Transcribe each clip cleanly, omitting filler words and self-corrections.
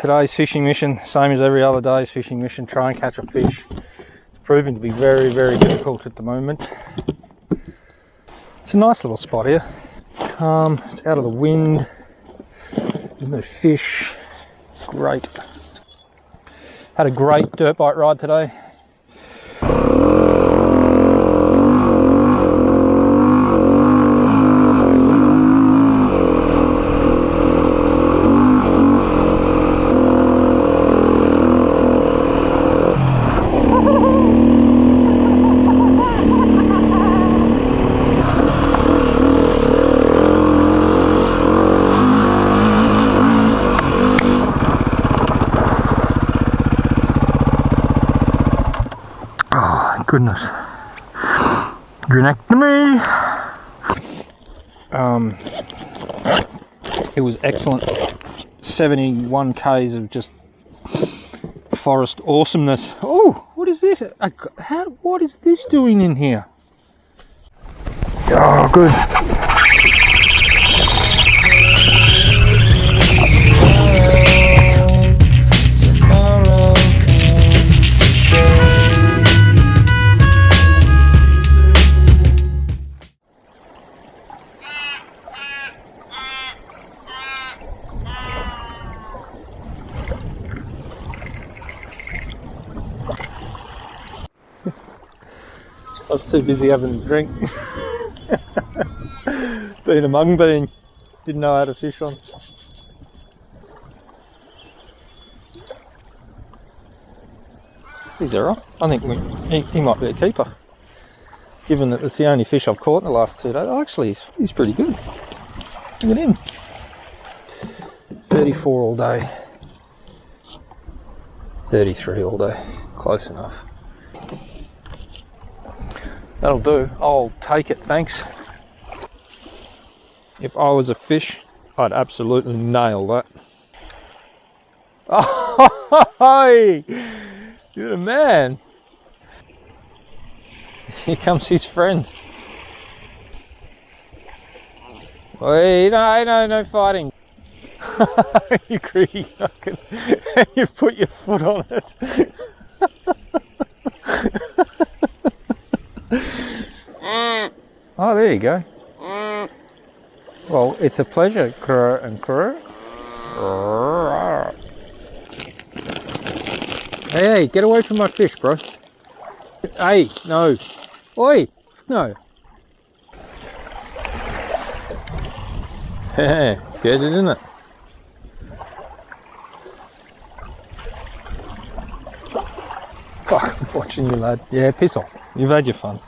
Today's fishing mission, same as every other day's fishing mission, try and catch a fish. It's proving to be very, very difficult at the moment. It's a nice little spot here. Calm, it's out of the wind, there's no fish, it's great. Had a great dirt bike ride today. Goodness, you're next to me. It was excellent. 71 k's of just forest awesomeness. Oh, what is this? What is this doing in here? Oh, good. I was too busy having a drink. Being a mung bean, didn't know how to fish on. He's alright. I think he might be a keeper. Given that it's the only fish I've caught in the last 2 days. Oh, actually, he's pretty good. Look at him. 34 all day. 33 all day. Close enough. That'll do. I'll take it, thanks. If I was a fish, I'd absolutely nail that. Oh, you're the man. Here comes his friend. Wait, no fighting. You greedy fucking. You put your foot on it. Oh, there you go. Well, it's a pleasure, crow and crow. Hey, get away from my fish, bro. Hey, no. Oi, no. Hey, scared you, didn't it? Fuck, I'm watching you, lad. Yeah, piss off. You've had your fun.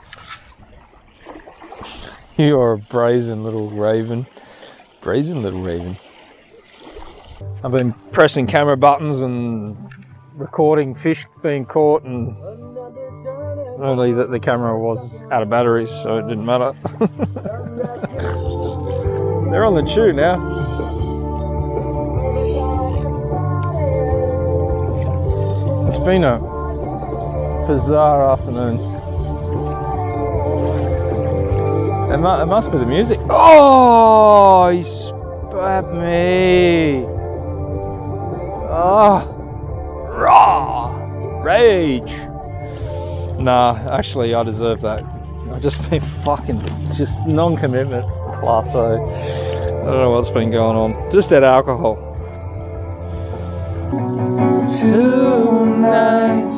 You are a brazen little raven. Brazen little raven. I've been pressing camera buttons and recording fish being caught, and only that the camera was out of batteries, so it didn't matter. They're on the chew now. It's been a bizarre afternoon. It must be the music. Oh, he spat me. Oh, raw rage. Nah, actually, I deserve that. I've just been fucking just non-commitment class A. I don't know what's been going on. Just that alcohol. Tonight,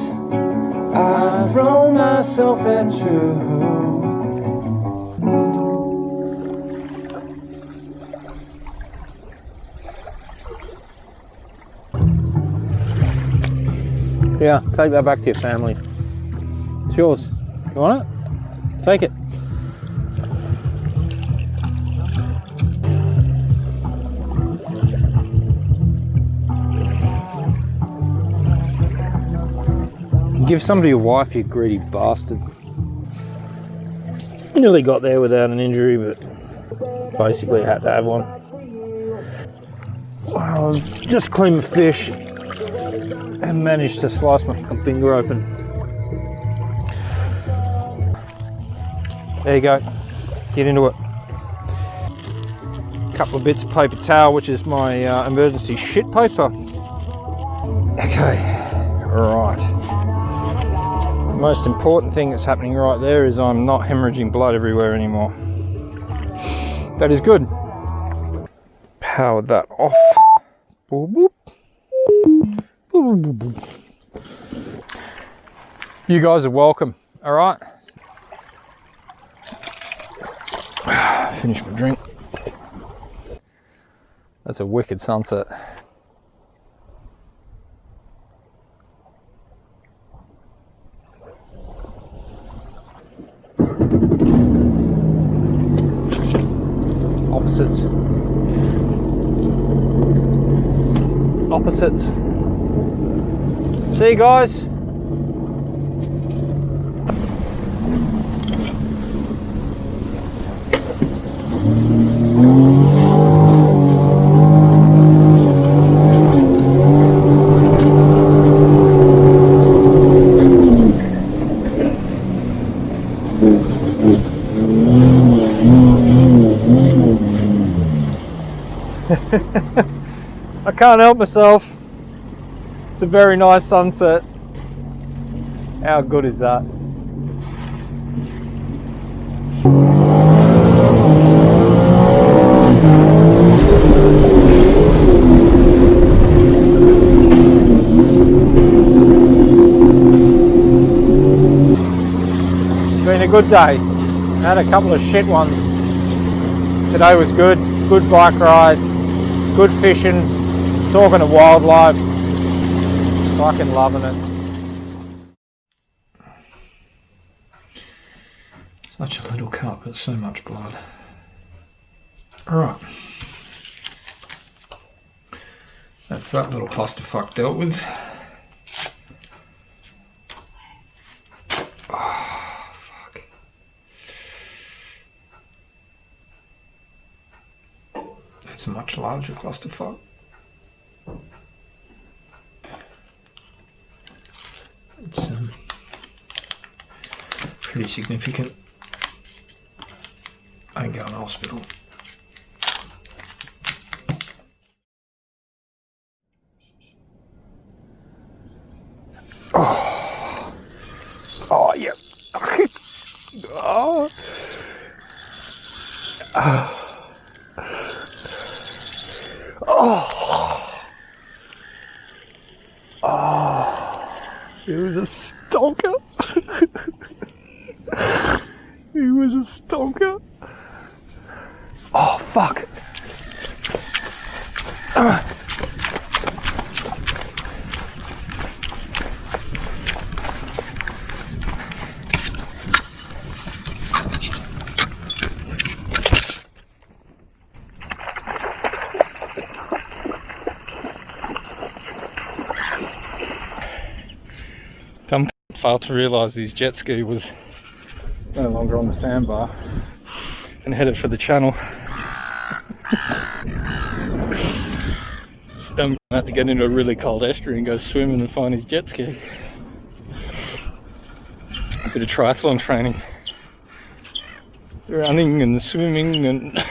I throw myself at you. Yeah, take that back to your family. It's yours. You want it? Take it. Give some to your wife, you greedy bastard. Nearly got there without an injury, but basically had to have one. Well, just cleaned the fish and managed to slice my finger open. There you go. Get into it. Couple of bits of paper towel, which is my emergency shit paper. Okay, right. The most important thing that's happening right there is I'm not hemorrhaging blood everywhere anymore. That is good. Powered that off. Boop, boop. Boop, boop, boop. You guys are welcome, alright? Finish my drink. That's a wicked sunset. Opposites. Opposites. See you guys. I can't help myself. It's a very nice sunset. How good is that? Been a good day. Had a couple of shit ones. Today was good. Good bike ride. Good fishing. Talking to wildlife. Fucking loving it. Such a little cut, but so much blood. Alright. That's that little clusterfuck dealt with. Oh, fuck. That's a much larger clusterfuck. It's pretty significant. I ain't going to hospital. Oh, oh yeah. Oh. Oh. Oh. It was a stonker. It was a stonker. Oh fuck. Dumb failed to realise his jet ski was no longer on the sandbar and headed for the channel. Dumb had to get into a really cold estuary and go swimming and find his jet ski. A bit of triathlon training. Running and swimming and